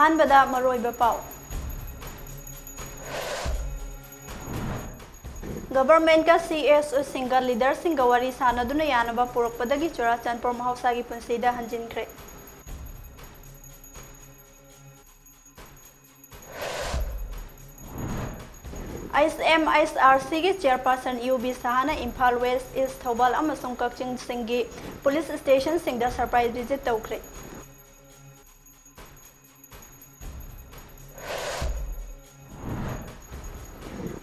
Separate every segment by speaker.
Speaker 1: अहानबदा मरोइबा पाउ गवर्नमेंट का CS single leader सिंगा वरी सानदुना यानबा पुरकपदगी चुराचंदपुर महौसागी पुंसीदा हंजिनख्रे SMISRC की chairperson Y B Sahana Imphal west east Thoubal अमसुंग कक्चिंग सिंगी पुलिस स्टेशन सिंगदा सरप्राइज विजिट तौख्रे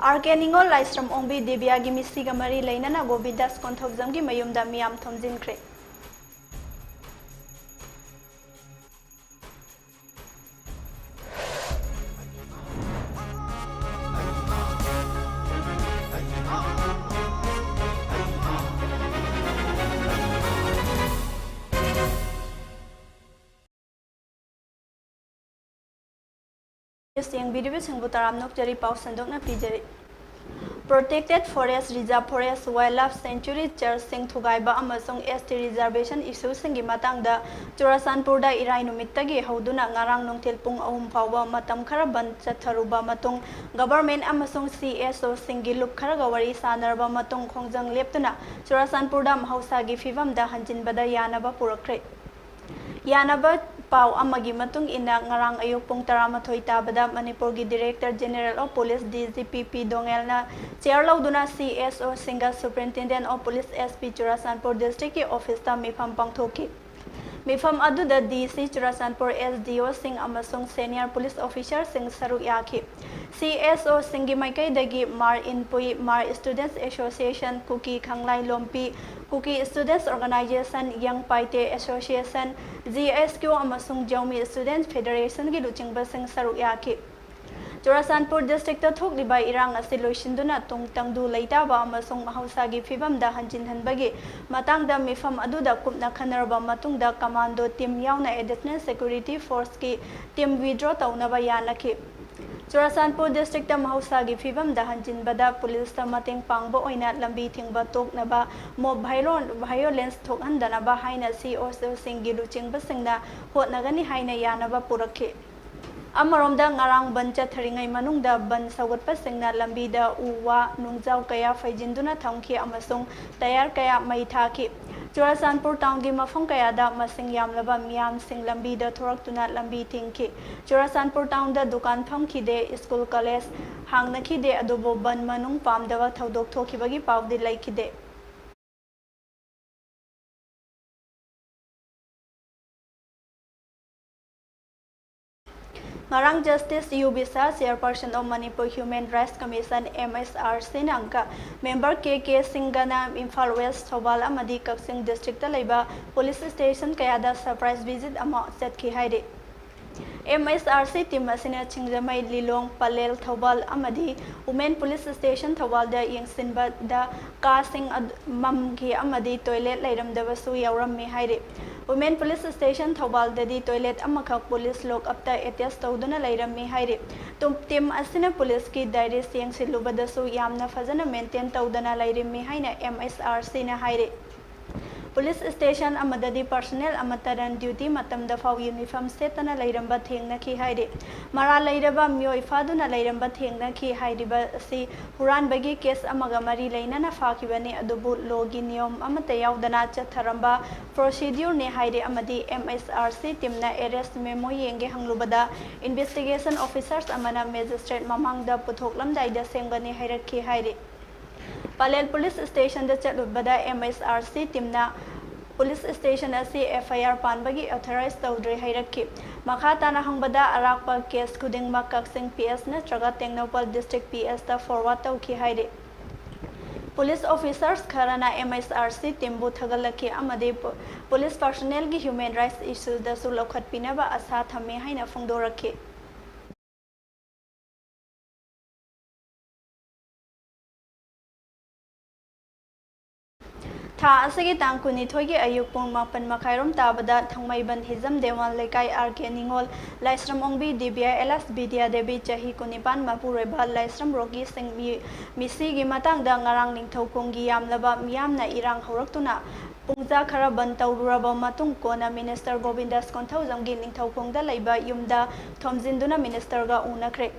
Speaker 1: आरके निंगोल लाइस्रम ओंबी दिव्या की मिस्सी मरी लेना गोविदास कोंथोगजम की मयुमदा मियाम थोमजिनख्रे Protected Forest Reserve Forest Wildlife Sanctuary Church Sing Thugaiba amasung ST Reservation issue singi matangda Churasanpurda Irai numittagi hauduna ngarang nungthil pung 3 fawba matam khara ban chatharuba matung government amasung CSO singi lup khara gawari sanarba matung khongjang leptuna Churasanpurda mahausagi fivamda hanjinbada yanaba purakre Yanaba Pau amagi matung ina ngarang ayuk pung 11 tabada Manipur gi Director General of Police DGPP Dongelna chair lauduna CSO Singa Superintendent of Police SP Churasanpur District ki office ta mifam pangthoki mifam aduda DC Churasanpur SDO Sing amasung senior police officer Sing saruk yaki CSO Singi Maikai dagi Mar Inpui Mar Students Association Kuki Khanglai Lompi Kuki Students Organization Young Paite Association GSQ amasung Jaumi Students Federation gi luchingba sing saruk yaki Churasanpur district ta thokliba irang asi loisinduna tungtangdu leitaba amasung mahausagi fibamda hanjinhanbagi matangda mifam aduda kupna khanarba matungda commando team yauna additional security force ki team withdraw taunaba yanaki Churasanpur district ta mahausagi fibamda hanjinbada police ta mateng pangba oina lambi thingba toknaba mob violence thokhandanaba haina COC singi luchingba singna hotnagani haina yanaba purakhe Amaromda ngarang ban chatharingai manungda ban saugatpa singna lambida uwa nungjau kaya faijinduna thamki amasung tayar kaya mai thaki Churasanpur town gi mafam kaya da masing yamlaba miyam sing lambida thoraktuna lambi thingki Churasanpur town da dukan phamki de school college hangnaki de adubo ban manung pamdawa thodok thokibagi pawdi laikide Ngarang Justice Yubisa Chairperson of Manipur Human Rights Commission MSRC nangka member KK Singana Imphal West Thobal amadi Kaksing District laiba police station kayada surprise visit ama chatki haide MSRC team asina chingjamai Lilong Palel Thobal amadi Women Police Station Thobal da yengsinba da kasing mamgi amadi toilet lairamdabasu yawrammi haide Women Police Station Thobal dadi toilet amakak police lock up ta attest tawduna lairammi haire tum team asina police ki diary siang silubadasu yamna fazana maintain tawdana lairammi haina MSRC na haire Police station amadadi personnel amataran duty matamda faw uniform setana lairamba thengna ki haire mara lairaba myoi faduna lairamba thengna ki hairiba si huran bagi case amaga mari lainana fakibani adubu logi niyom amata yaudana chatharamba procedure ne haire amadi MSRC teamna arrest memo yenge hanglubada investigation officers amana magistrate mamangda puthoklamdai da sengani hairakhi haire Palel Police Station da chalubada MSRC teamna Police Station asi FIR panbagi authorized tawdre hairakhi makha tana hangbada arakpa case khudingma Kaksing PS na traga Tengnopal District PS ta forward tawki haire Police officers kharana MSRC team bu thagalaki amade police personnel gi human rights issues da su lokhat pinaba asa thame haina phongdorakhi था असगी तांग कुनिथोई अयुक पुंग मापन मखाइरोम ताबदा थंगमैबन हिजम देवान लेकाई R K निंगोल Laishram ओंगबी Divya LS विद्या देवी चाही कुनिपान मापुरेबा लाइस्रम रोगी Singh मिसीगी मतंगदा ngarang निंगथौपुंगी यामलबा मियामना इरांग हौरक्तुना पुंगजा खरा बन तौरुरबा मतुंग कोना मिनिस्टर गोविंदास कोंथौजमगी निंगथौपुंगदा लैबा युमदा थोमजिंदुना मिनिस्टरगा उनखरे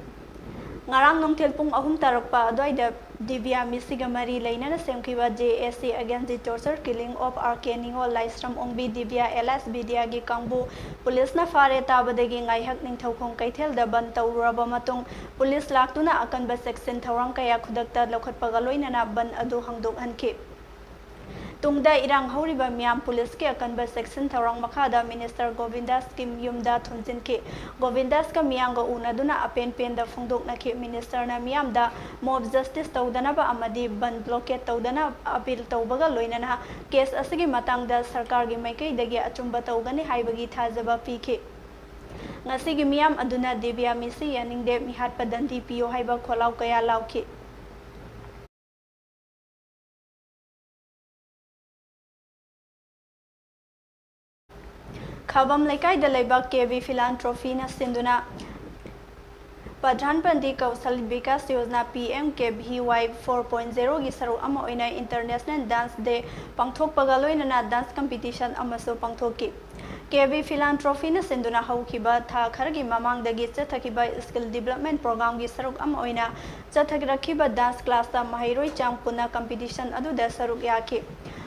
Speaker 1: ngarang nongthel pung ahum tarakpa adwaida divya misiga mari lainana semkiba JSC against the torture killing of RK Ningol Laisram Ongbi Divya LS Vidya gi kangbu police na fare tabadagi ngaihak ningthaukhong kaithel da ban tawraba matung police laktuna akanba section thawrang kaya khudakta lokhatpaga loinana ban adu hangdok hanki tungda irang horiba miam police ke akanba section thawrang makhada minister Govindas kim yumda thunjin ke Govindas ka mianga unaduna apen pen da phungdok na ke minister na miam da mob justice tawdana ba amadi ban blockade tawdana appeal tawbaga loinana case asigi matang da sarkar gi maikai dagi achumba tawgani haibagi thajaba pike ngasigi miam aduna Divya misi yaningde mihat padanti pio haiba kholau kaya lauki Khabam Lekai the Labak KV Philanthropy na Sinduna Pradhan Pandi Kausal Vikas Yojana PM KVY 4.0 gi saru ama oina International Dance Day pangthok pagaloina na dance competition amaso pangthoki KV Philanthropy na Sinduna haukiba tha khargi mamang dagi chathakiba skill development program gi saruk ama oina chathakirakiba dance class ta mahairoi chamkuna competition adu da saruk yaki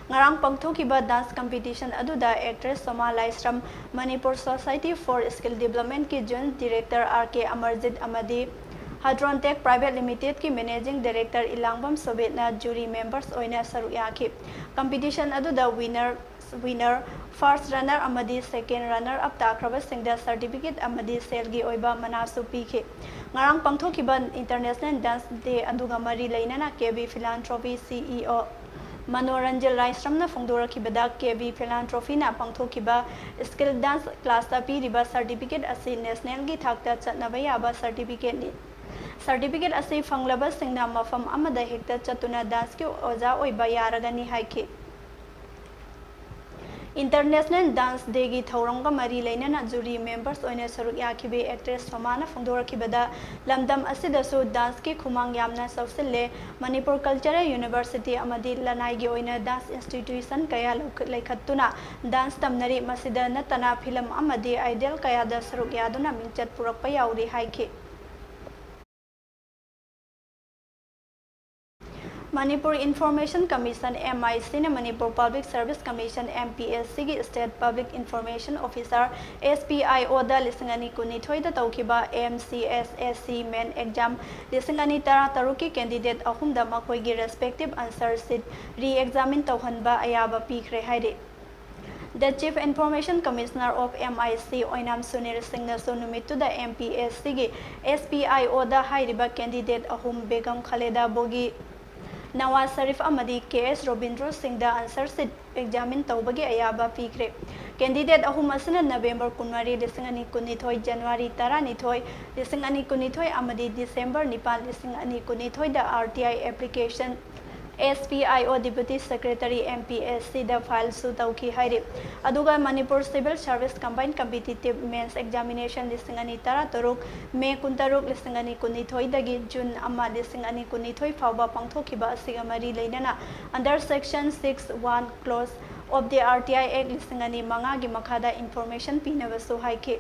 Speaker 1: ngarang pangthokiba dance competition aduda actress Soma Laisram Manipur Society for Skill Development ki joint director RK Amarjit Amadi Hadron Tech Private Limited ki managing director Ilangbam Sobetna jury members oina saru yaki competition aduda winner first runner amadi second runner up takraba singda certificate amadi selgi oiba manasu pike ngarang pangthokiba International Dance Day aduga mari lainana KB Philanthropy CEO Manoranjal Raisram na Fungdora Kibada KV Philanthropy na Pangthokiba Skill Dance Class ta piriba certificate asi national gi thakta chatnaba yaba certificate asi fanglaba singna mafam amada hekta chatuna dance ki oja oiba yaragani haiki International Dance Day gi thawranga mari lainana jury members oina saruk yakibe actress Somana Fungdora Kibada lamdam asida so dance ki khumang yamna sawsille Manipur Cultural University amadi lanai gi oina dance institution kaya laikhattuna dance tamnari masida natana film amadi ideal kaya da saruk yaduna mingchat purakpa yauri haiki Manipur Information Commission MIC ne Manipur Public Service Commission MPSC gi State Public Information Officer SPIO da lisingani kunithoi da taukiba MCSSC main exam lisingani tara taruki candidate ahum da makoi gi respective answer sheet re-examine tauhanba ayaba pikre haide The Chief Information Commissioner of MIC Oinam Sunir Singh na sunumitu da MPSC gi SPIO da hairiba candidate ahum Begum Khaleda Bogi Nawaz Sharif Amadi KS Robindro Singh da answer sheet examine tawbagi ayaba pikre candidate ahum asina November 10 lisingani kunithoi January 12 lisingani kunithoi amadi December 9 lisingani kunithoi da RTI application SPIO Deputy Secretary MPSC the file su tauki haire aduga Manipur Civil Service Combined Competitive Mains Examination lisingani tara toruk May 16 lisingani kunithoi dagi June amma lisingani kunithoi fawba pangthokiba asiga mari leinana under section 6(1) clause of the RTI Act lisingani manga gi makhada information pinabasu haike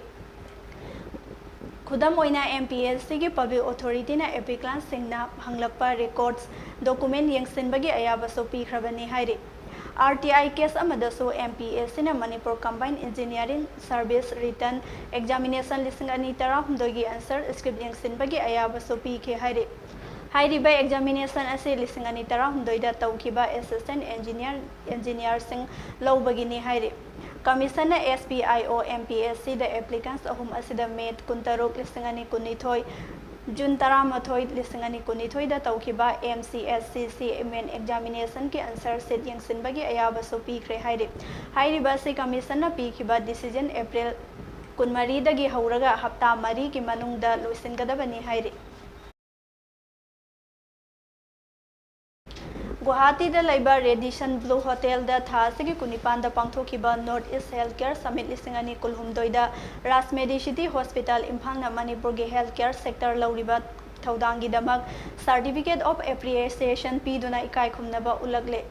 Speaker 1: Khudam oina MPSC gi Public Authority na applicant singna hanglakpa records document yengsinbagi ayaba so pikhrabani haire RTI case amadaso MPSC na Manipur Combined Engineering Service Written Examination lisingani tara humdogi answer script yengsinbagi ayaba so pike haire hairiba examination ase lisingani tara humdoida tawkiba assistant engineer sing lawbagini haire Commission na SPIO MPSC the applicants ahum asida May 16 lisingani kunithoi June 13 lisingani kunithoi da tawkiba MCSCC main examination ki answer sheet yengsinbagi ayaba so pikre hairiba se commission na pikiba decision April 13 dagi hauraga hafta mari ki manungda loisingadabani haire Guwahati da laiba Radisson Blue Hotel da tha sigi kunipan da pangthokiba North East Healthcare Summit lisingani kulhumdoi da Ras Medicity Hospital Imphal na Manipur ge healthcare sector lauriba thaudangi damak Certificate of Appreciation piduna ikai khumnaba ulagle.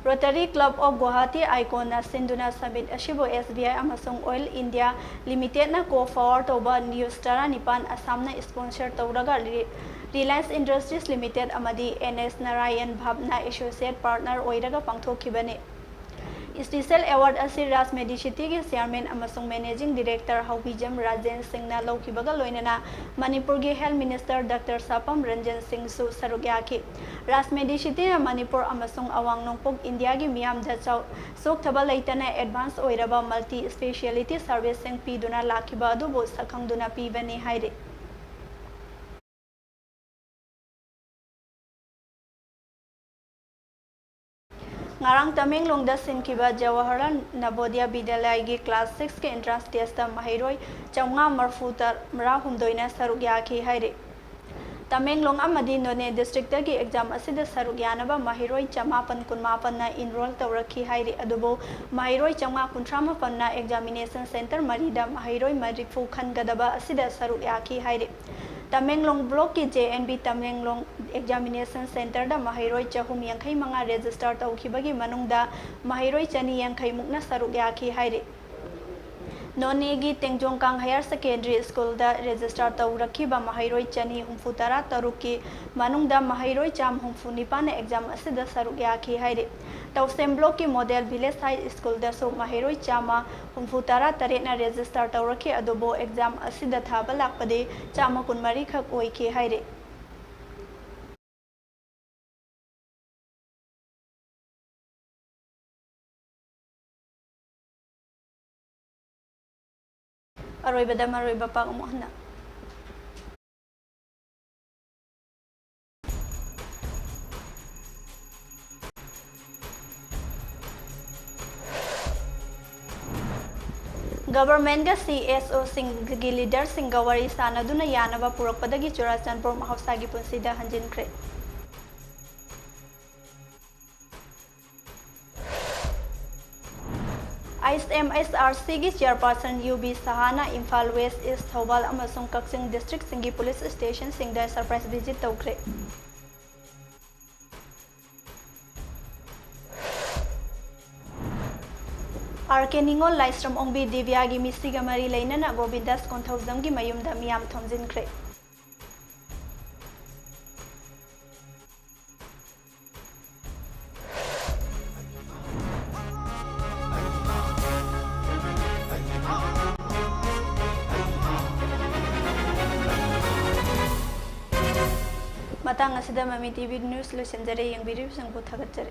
Speaker 1: Rotary Club of Guwahati Icon na Sinduna Summit asibo SBI amasung Oil India Limited na co-forward toba News Tara Nipan Assam na sponsor tawraga Reliance Industries Limited amadi NS Narayan Bhabna Associate Partner oiraga pangthokibani. Special Award asi Ras Medicity ge Chairman amasung Managing Director Haubijam Rajen Singh na laukibaga loinana Manipur ge Health Minister Dr. Sapam Ranjan Singh su sarugyaki. Ras Medicity na Manipur amasung Awang Nongpok India ge miyam da chau sok thaba leitana advance oiraba multi speciality service sing piduna lakiba adubo sakhangduna pibani haire. Ngarang Tamenglong da sinkiba Jawaharlal Navodaya Vidyalaya gi class 6 ke entrance test da mahiroi chamnga marfutar mrahumdoina sarugyaki haire. Tamenglong amadi None district da gi exam asida sarugyanaba mahiroi chamapan kunmapan na enroll tawrakhi haire adubo mahiroi chamnga kuntramapan na examination center marida mahiroi marifu khangadaba asida sarugyaki haire. Tamenglong block ki JNB Tamenglong examination center da mahiroi chahum yankhai manga register tawkhibagi manungda mahiroi chani yankhai mukna sarugyaki haire. None gi Tengjongkang Higher Secondary School da register tawrakhiba mahiroi chani humfutara taruki manungda mahiroi cham humfunipan exam asida sarugyaki haire. Tawsem block ki model village high school da so mahiroi chama humfutara tarena register tawrakhi adobo exam asida thaba lakpade chama kunmari khak oiki haire. Aroiba da maroiba pa umuhna. Government ga CSO singi leader singawari sanaduna yanaba purakpadagi Churachandpur mahawsagi punsida hanjinkhre. ISMSRC gi chairperson UB Sahana Imphal West East Thobal amasung Kaksing district singi police station singda surprise visit tawkhre. Arkeningol Laistrom Ongbi Divyagi Misiga Mari Lainana Govindas Konthauzamgi Mayum da miyam thomjinkhre. Matang asida MAMI TV News lo senjare yang biru sang puthagat jare.